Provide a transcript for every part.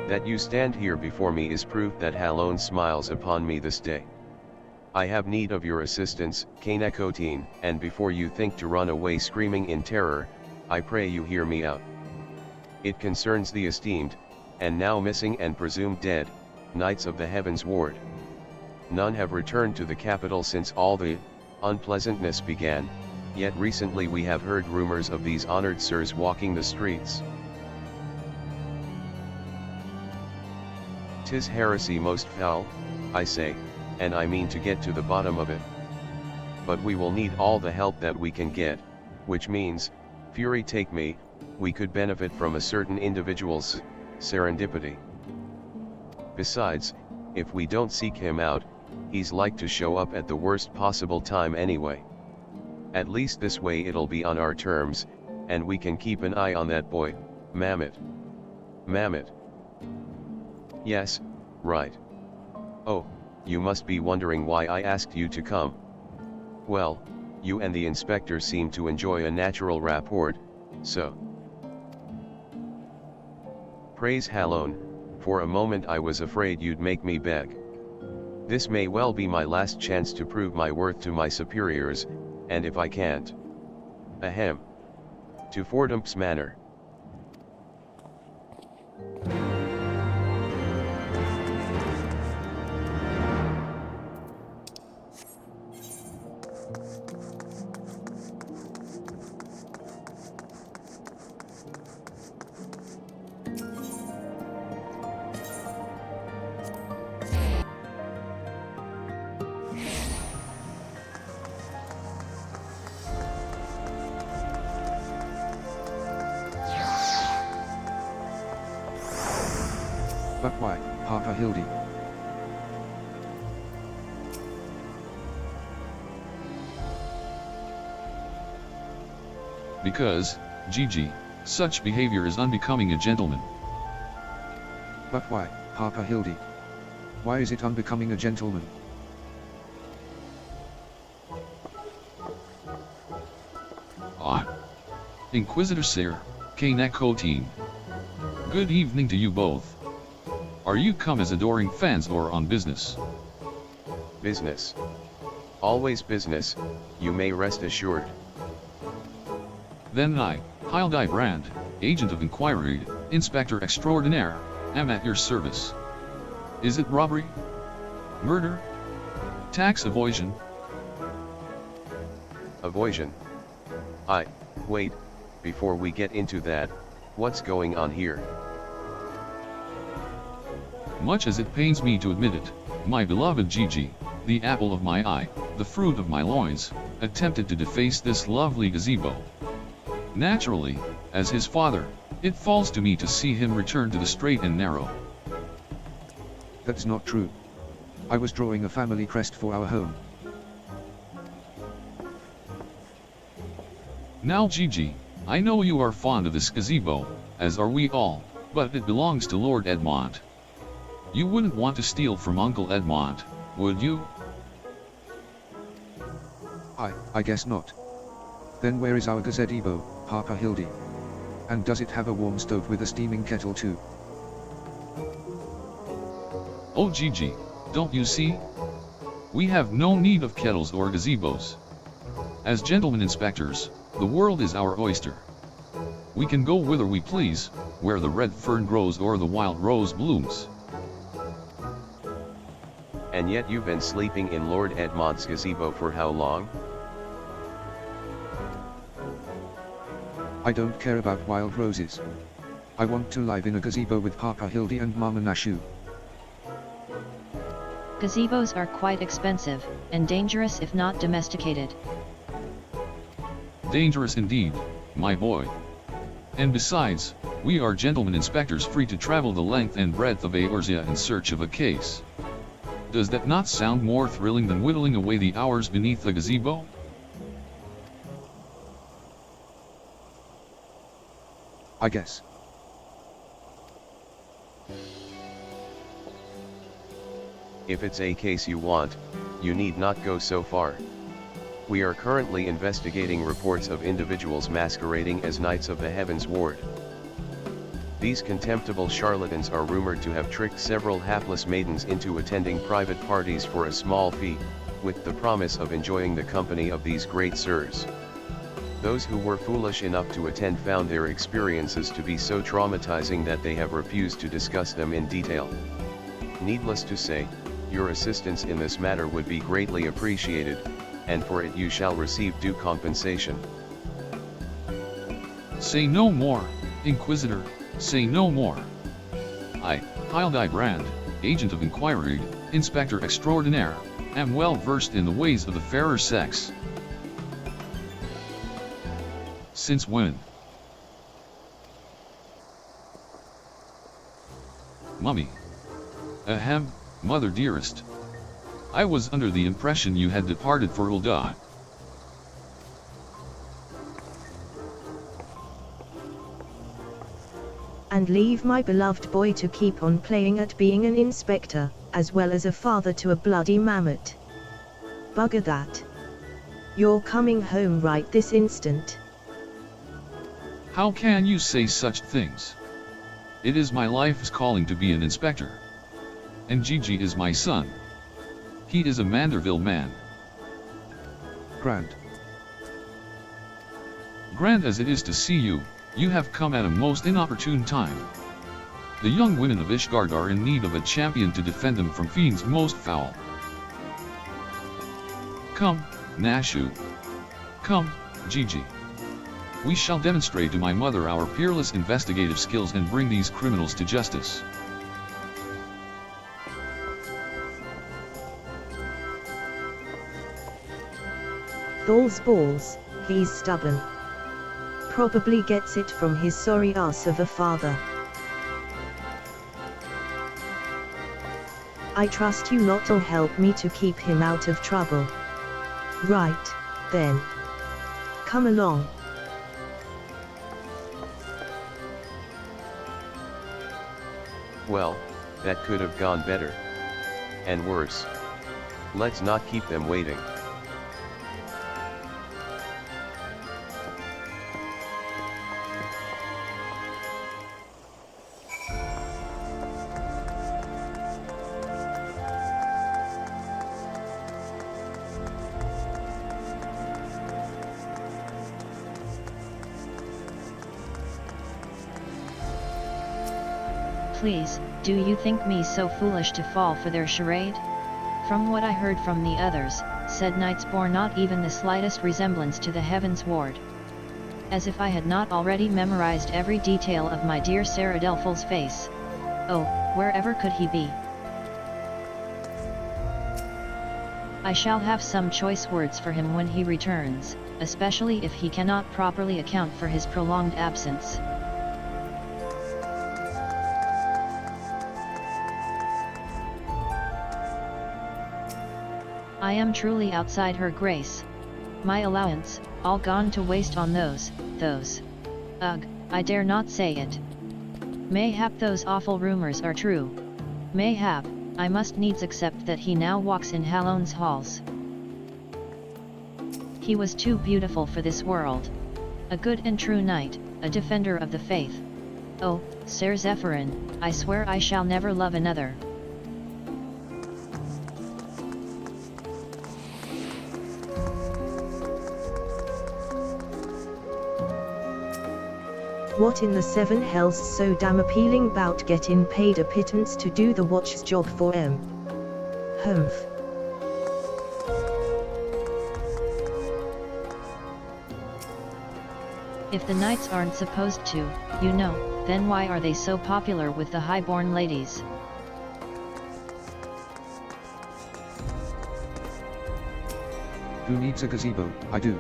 That you stand here before me is proof that Halon smiles upon me this day. I have need of your assistance, Miqote, and before you think to run away screaming in terror, I pray you hear me out. It concerns the esteemed, and now missing and presumed dead, Knights of the Heavensward. None have returned to the capital since all the unpleasantness began, yet recently we have heard rumors of these honored sirs walking the streets. 'Tis heresy most foul, I say, and I mean to get to the bottom of it. But we will need all the help that we can get, which means, fury take me, we could benefit from a certain individual's serendipity. Besides, if we don't seek him out, he's like to show up at the worst possible time anyway. At least this way it'll be on our terms, and we can keep an eye on that boy, Mammoth. Mammoth. Yes, right. Oh, you must be wondering why I asked you to come. Well, you and the inspector seem to enjoy a natural rapport, so. Praise Halon, for a moment I was afraid you'd make me beg. This may well be my last chance to prove my worth to my superiors, and if I can't. Ahem. To Fordham's Manor. But why, Papa Hildy? Because, Gigi, such behavior is unbecoming a gentleman. But why, Papa Hildy? Why is it unbecoming a gentleman? Ah. Inquisitor Sir, Miqote. Good evening to you both. Are you come as adoring fans or on business? Business. Always business, you may rest assured. Then I, Hildibrand, Agent of Inquiry, Inspector Extraordinaire, am at your service. Is it robbery? Murder? Tax evasion? Evasion. Wait, before we get into that, what's going on here? Much as it pains me to admit it, my beloved Gigi, the apple of my eye, the fruit of my loins, attempted to deface this lovely gazebo. Naturally, as his father, it falls to me to see him return to the straight and narrow. That's not true. I was drawing a family crest for our home. Now Gigi, I know you are fond of this gazebo, as are we all, but it belongs to Lord Edmond. You wouldn't want to steal from Uncle Edmond, would you? I guess not. Then where is our gazebo, Papa Hildy? And does it have a warm stove with a steaming kettle too? Oh Gigi, don't you see? We have no need of kettles or gazebos. As gentlemen inspectors, the world is our oyster. We can go whither we please, where the red fern grows or the wild rose blooms. And yet you've been sleeping in Lord Edmond's gazebo for how long? I don't care about wild roses. I want to live in a gazebo with Papa Hildy and Mama Nashu. Gazebos are quite expensive, and dangerous if not domesticated. Dangerous indeed, my boy. And besides, we are gentlemen inspectors free to travel the length and breadth of Eorzea in search of a case. Does that not sound more thrilling than whittling away the hours beneath the gazebo? I guess. If it's a case you want, you need not go so far. We are currently investigating reports of individuals masquerading as Knights of the Heavensward. These contemptible charlatans are rumored to have tricked several hapless maidens into attending private parties for a small fee, with the promise of enjoying the company of these great sirs. Those who were foolish enough to attend found their experiences to be so traumatizing that they have refused to discuss them in detail. Needless to say, your assistance in this matter would be greatly appreciated, and for it you shall receive due compensation. Say no more, Inquisitor, say no more. I, Hildibrand, Agent of Inquiry, Inspector Extraordinaire, am well versed in the ways of the fairer sex. Since when? Mummy. Ahem, mother dearest. I was under the impression you had departed for Ul'dah. And leave my beloved boy to keep on playing at being an inspector, as well as a father to a bloody mammoth. Bugger that. You're coming home right this instant. How can you say such things? It is my life's calling to be an inspector. And Gigi is my son. He is a Manderville man. Grand. Grand as it is to see you, you have come at a most inopportune time. The young women of Ishgard are in need of a champion to defend them from fiends most foul. Come, Nashu. Come, Gigi. We shall demonstrate to my mother our peerless investigative skills and bring these criminals to justice. Those balls, he's stubborn. Probably gets it from his sorry ass of a father. I trust you not to help me to keep him out of trouble. Right, then. Come along. Well, that could have gone better. And worse. Let's not keep them waiting. Please, do you think me so foolish to fall for their charade? From what I heard from the others, said knights bore not even the slightest resemblance to the Heavensward. As if I had not already memorized every detail of my dear Saradelphal's face. Oh, wherever could he be? I shall have some choice words for him when he returns, especially if he cannot properly account for his prolonged absence. I am truly outside her grace. My allowance, all gone to waste on those. Ugh, I dare not say it. Mayhap those awful rumors are true. Mayhap, I must needs accept that he now walks in Hallone's halls. He was too beautiful for this world. A good and true knight, a defender of the faith. Oh, Ser Zephyrin, I swear I shall never love another. What in the seven hells so damn appealing bout getting paid a pittance to do the watch's job for em? Humph. If the knights aren't supposed to, you know, then why are they so popular with the highborn ladies? Who needs a gazebo? I do.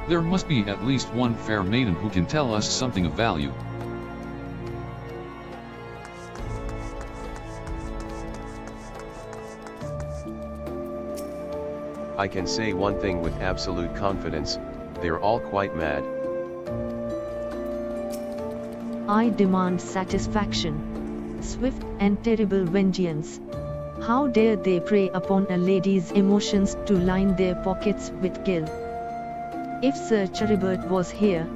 There must be at least one fair maiden who can tell us something of value. I can say one thing with absolute confidence, they're all quite mad. I demand satisfaction. Swift and terrible vengeance. How dare they prey upon a lady's emotions to line their pockets with gil? If Sir Charibert was here,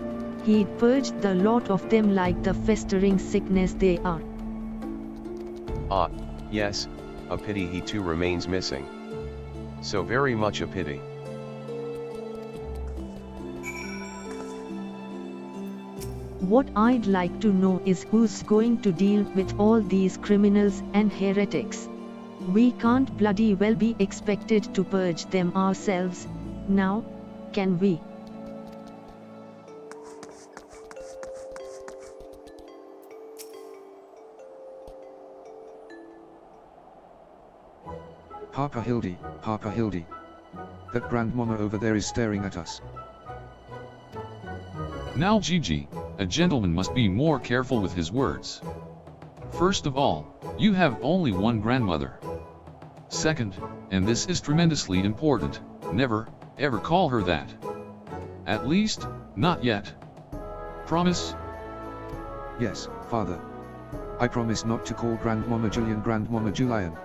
he'd purged the lot of them like the festering sickness they are. Ah, yes, a pity he too remains missing. So very much a pity. What I'd like to know is who's going to deal with all these criminals and heretics. We can't bloody well be expected to purge them ourselves, now, can we? Papa Hildy. That grandmama over there is staring at us. Now Gigi, a gentleman must be more careful with his words. First of all, you have only one grandmother. Second, and this is tremendously important, never, ever call her that. At least, not yet. Promise? Yes, father. I promise not to call Grandmama Julian Grandmama Julian.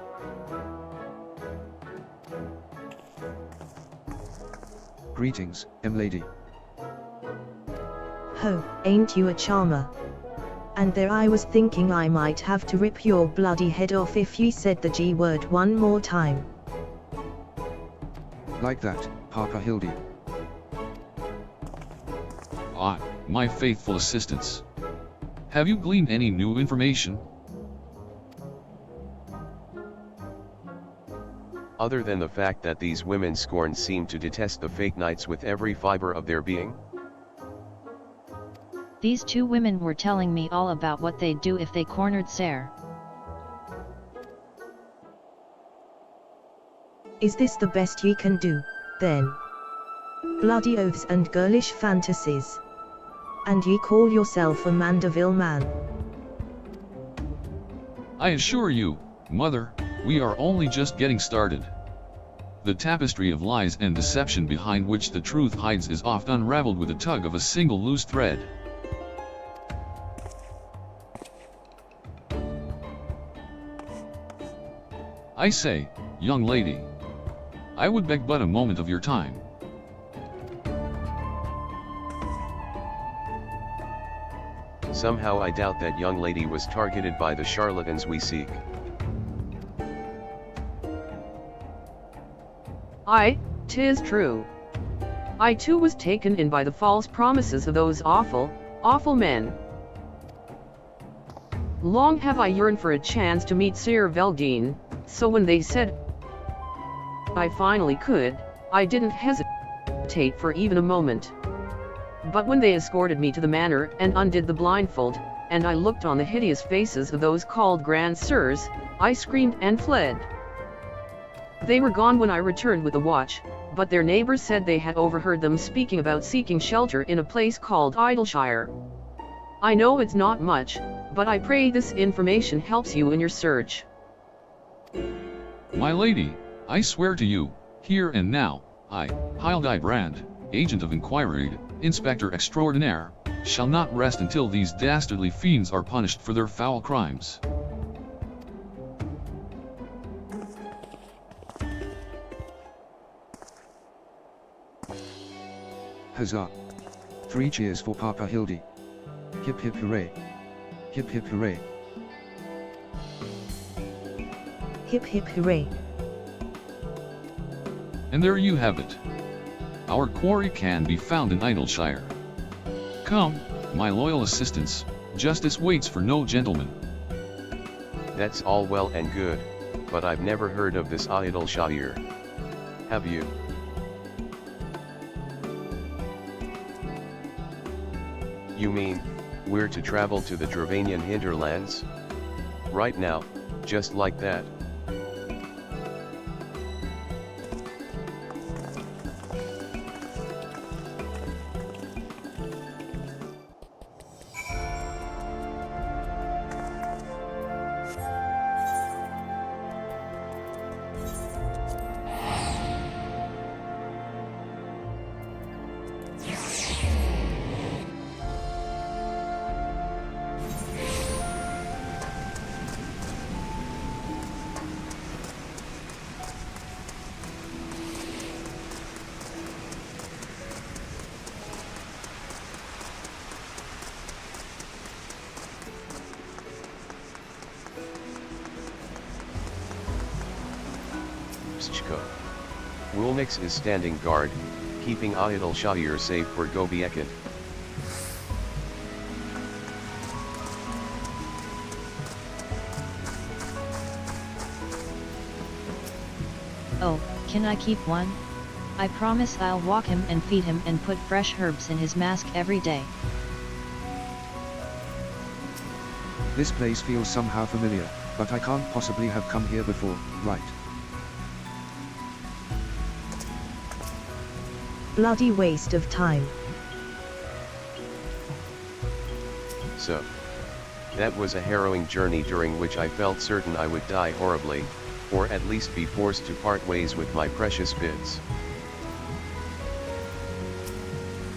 Greetings, lady. Ho, ain't you a charmer? And there I was thinking I might have to rip your bloody head off if you said the G word one more time. Like that, Papa Hildy. Ah, my faithful assistants. Have you gleaned any new information? Other than the fact that these women scorn seem to detest the fake knights with every fiber of their being? These two women were telling me all about what they'd do if they cornered Sarah. Is this the best ye can do, then? Bloody oaths and girlish fantasies. And ye call yourself a Mandeville man? I assure you, Mother, we are only just getting started. The tapestry of lies and deception behind which the truth hides is oft unraveled with a tug of a single loose thread. I say, young lady, I would beg but a moment of your time. Somehow I doubt that young lady was targeted by the charlatans we seek. Aye, 'tis true. I too was taken in by the false promises of those awful men. Long have I yearned for a chance to meet Sir Veldine, so when they said I finally could, I didn't hesitate for even a moment. But when they escorted me to the manor and undid the blindfold, and I looked on the hideous faces of those called Grand Sirs, I screamed and fled. They were gone when I returned with the watch, but their neighbors said they had overheard them speaking about seeking shelter in a place called Idyllshire. I know it's not much, but I pray this information helps you in your search. My lady, I swear to you, here and now, I, Hildibrand, Agent of Inquiry, Inspector Extraordinaire, shall not rest until these dastardly fiends are punished for their foul crimes. Huzzah! 3 cheers for Papa Hildy. Hip hip hooray! Hip hip hooray! Hip hip hooray! And there you have it. Our quarry can be found in Idyllshire. Come, my loyal assistants, justice waits for no gentleman. That's all well and good, but I've never heard of this Idyllshire. Have you? You mean, we're to travel to the Dravanian hinterlands? Right now, just like that. Idyllshire. Rulnix is standing guard, keeping Idyllshire safe for Gobiekit. Oh, can I keep one? I promise I'll walk him and feed him and put fresh herbs in his mask every day. This place feels somehow familiar, but I can't possibly have come here before, right? Bloody waste of time. So, that was a harrowing journey during which I felt certain I would die horribly, or at least be forced to part ways with my precious bits.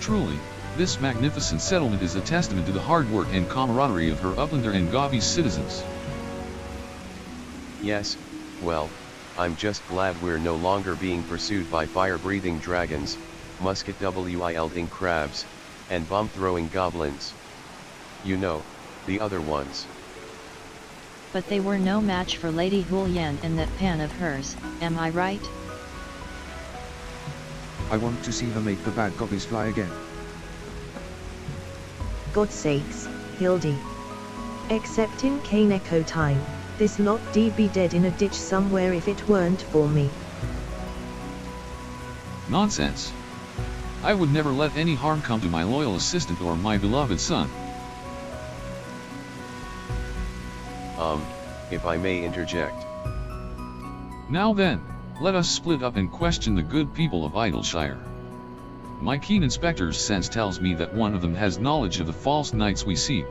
Truly, this magnificent settlement is a testament to the hard work and camaraderie of her Uplander and Gavi's citizens. Yes, well, I'm just glad we're no longer being pursued by fire-breathing dragons, musket-wielding crabs, and bomb-throwing goblins. You know, the other ones. But they were no match for Lady Hulyan and that pan of hers, am I right? I want to see her make the bad gobbies fly again. God's sakes, Hildy. Except in Kaneko time, this lot D be dead in a ditch somewhere if it weren't for me. Nonsense. I would never let any harm come to my loyal assistant or my beloved son. If I may interject. Now then, let us split up and question the good people of Idyllshire. My keen inspector's sense tells me that one of them has knowledge of the false knights we seek.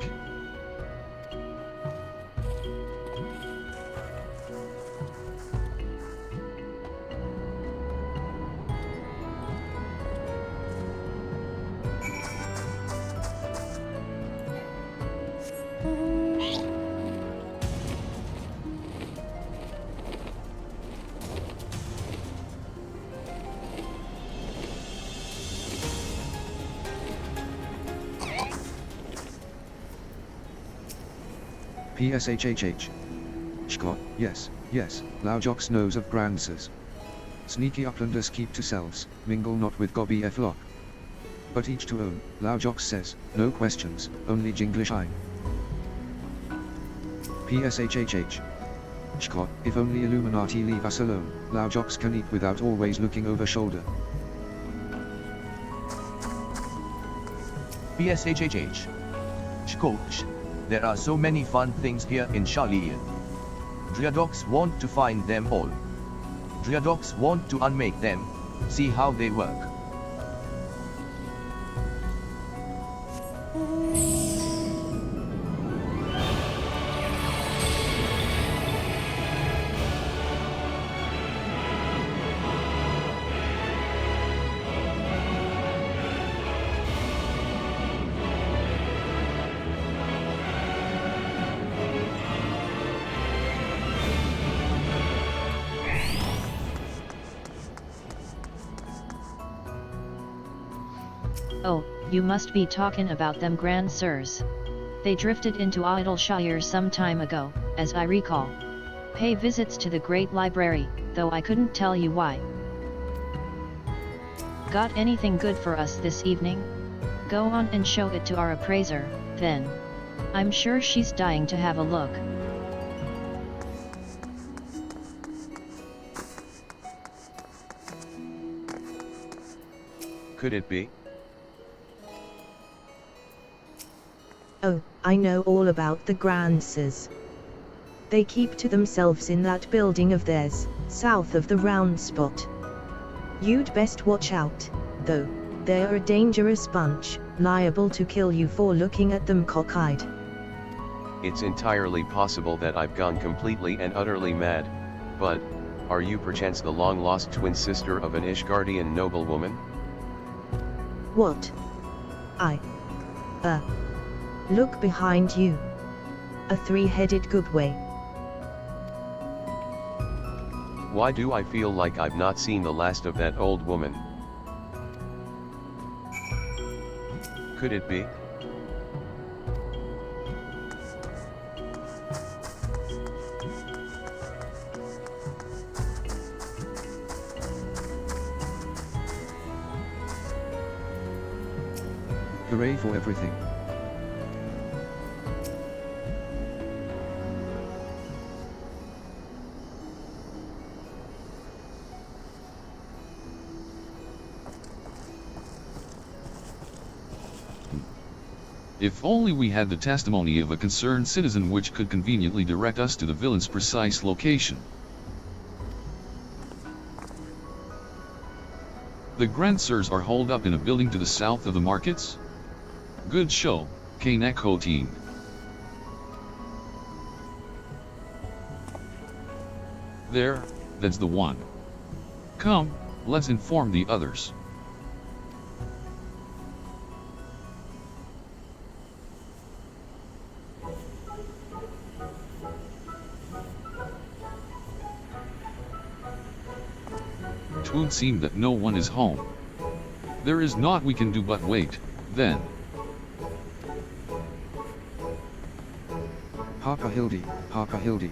PSHHH. Scott, yes, Laujox knows of Grandsers. Sneaky uplanders keep to selves, mingle not with Gobby Flock. But each to own, Laujox says, no questions, only Jinglish ein. PSHHH. Scott, if only Illuminati leave us alone, Laujox can eat without always looking over shoulder. PSHHH. Shkoch. There are so many fun things here in Sharlayan. Dryadox want to find them all. Dryadox want to unmake them, see how they work. Oh, you must be talking about them Grand Sirs. They drifted into Idyllshire some time ago, as I recall. Pay visits to the Great Library, though I couldn't tell you why. Got anything good for us this evening? Go on and show it to our appraiser, then. I'm sure she's dying to have a look. Could it be? Oh, I know all about the Grandsers. They keep to themselves in that building of theirs, south of the round spot. You'd best watch out, though, they're a dangerous bunch, liable to kill you for looking at them cockeyed. It's entirely possible that I've gone completely and utterly mad, but, are you perchance the long-lost twin sister of an Ishgardian noblewoman? What? Look behind you. A three-headed goobway. Why do I feel like I've not seen the last of that old woman? Could it be? Hooray for everything. If only we had the testimony of a concerned citizen which could conveniently direct us to the villain's precise location. The Grandsers are holed up in a building to the south of the markets? Good show, Miqote. There, that's the one. Come, let's inform the others. Would seem that no one is home. There is naught we can do but wait, then. Harper Hildy.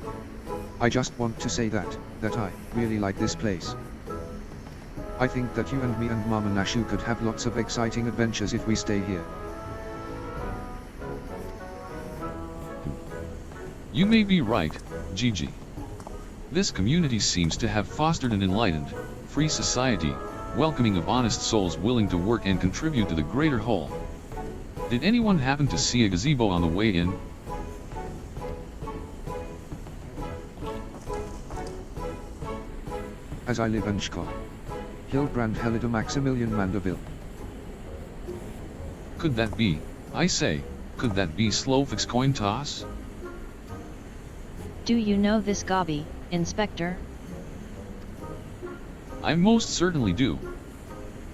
I just want to say that I really like this place. I think that you and me and Mama Nashu could have lots of exciting adventures if we stay here. You may be right, Gigi. This community seems to have fostered an enlightened, free society, welcoming of honest souls willing to work and contribute to the greater whole. Did anyone happen to see a gazebo on the way in? As I live and Hildibrand Helida Maximilian Mandeville. Could that be, I say, could that be FFIX coin toss? Do you know this Gabi, Inspector? I most certainly do.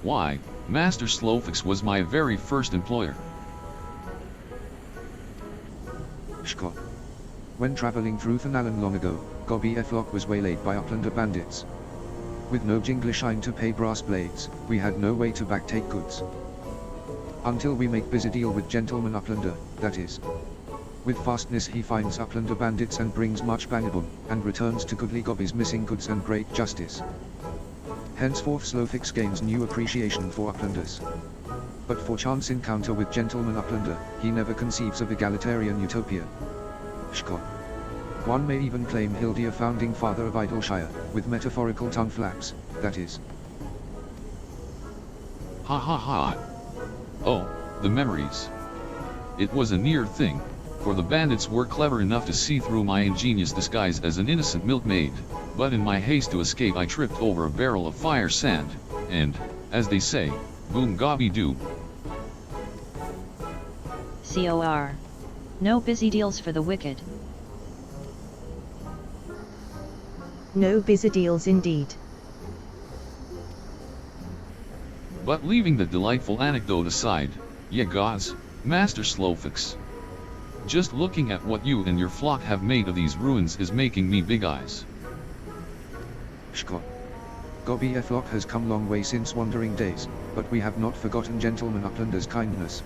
Why, Master FFIX was my very first employer. When traveling through Thanalan long ago, Gabi FFIX was waylaid by Uplander bandits. With no Jinglishine to pay brass blades, we had no way to backtake goods. Until we make busy deal with Gentleman Uplander, that is. With fastness he finds Uplander bandits and brings much bangabun, and returns to goodly Gabi's missing goods and great justice. Henceforth FFIX gains new appreciation for Uplanders. But for chance encounter with Gentleman Uplander, he never conceives of egalitarian utopia. One may even claim Hildy a founding father of Idyllshire, with metaphorical tongue flaps, that is. Ha ha ha. Oh, the memories. It was a near thing, for the bandits were clever enough to see through my ingenious disguise as an innocent milkmaid, but in my haste to escape I tripped over a barrel of fire sand, and, as they say, boom gobby doo. COR. No busy deals for the wicked. No busy deals indeed. But leaving the delightful anecdote aside, ye gods, Master FFIX. Just looking at what you and your flock have made of these ruins is making me big eyes. Gabi FFIX has come long way since wandering days, but we have not forgotten Gentleman Uplander's kindness.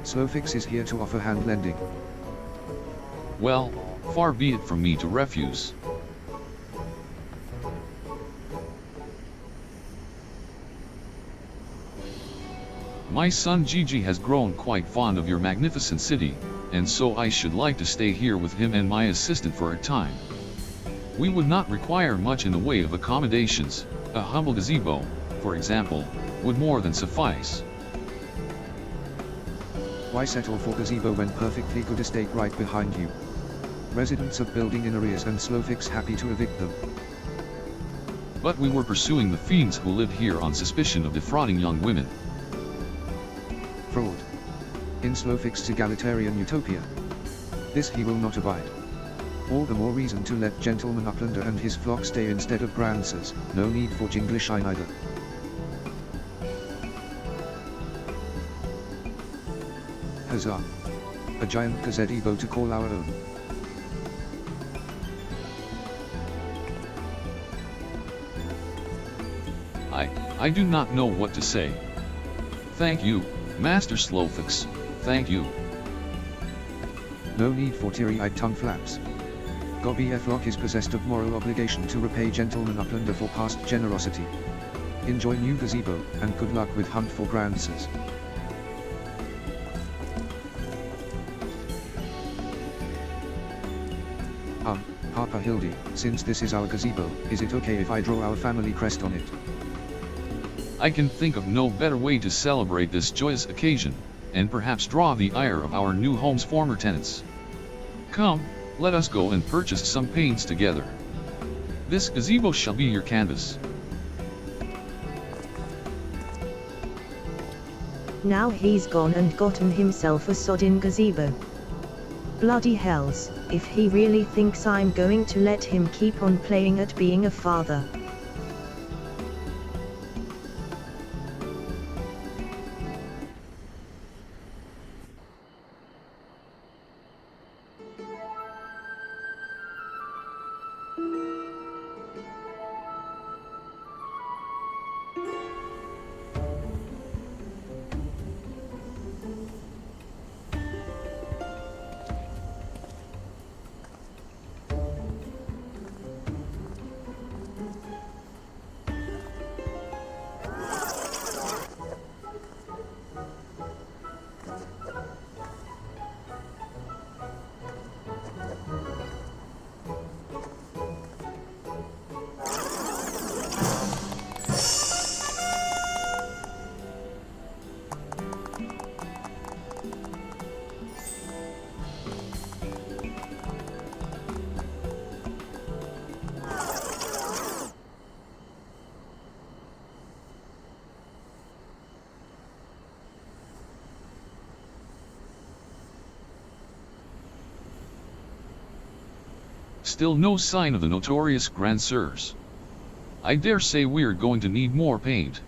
FFIX is here to offer hand lending. Well, far be it from me to refuse. My son Gigi has grown quite fond of your magnificent city, and so I should like to stay here with him and my assistant for a time. We would not require much in the way of accommodations. A humble gazebo, for example, would more than suffice. Why settle for gazebo when perfectly good estate right behind you? Residents of building in arrears and FFIX happy to evict them. But we were pursuing the fiends who live here on suspicion of defrauding young women. Fraud. In FFIX's egalitarian utopia. This he will not abide. All the more reason to let Gentleman Uplander and his flock stay instead of Grandsers, no need for Jinglishine either. Huzzah! A giant gazebo to call our own. I do not know what to say. Thank you, Master FFIX, thank you. No need for teary-eyed tongue flaps. Gabi FFIX is possessed of moral obligation to repay Gentleman Uplander for past generosity. Enjoy new gazebo, and good luck with hunt for Grandsers. Hildy, since this is our gazebo, is it okay if I draw our family crest on it? I can think of no better way to celebrate this joyous occasion, and perhaps draw the ire of our new home's former tenants. Come, let us go and purchase some paints together. This gazebo shall be your canvas. Now he's gone and gotten himself a sodding gazebo. Bloody hells, if he really thinks I'm going to let him keep on playing at being a father. Still no sign of the notorious Grand Sirs. I dare say we're going to need more paint.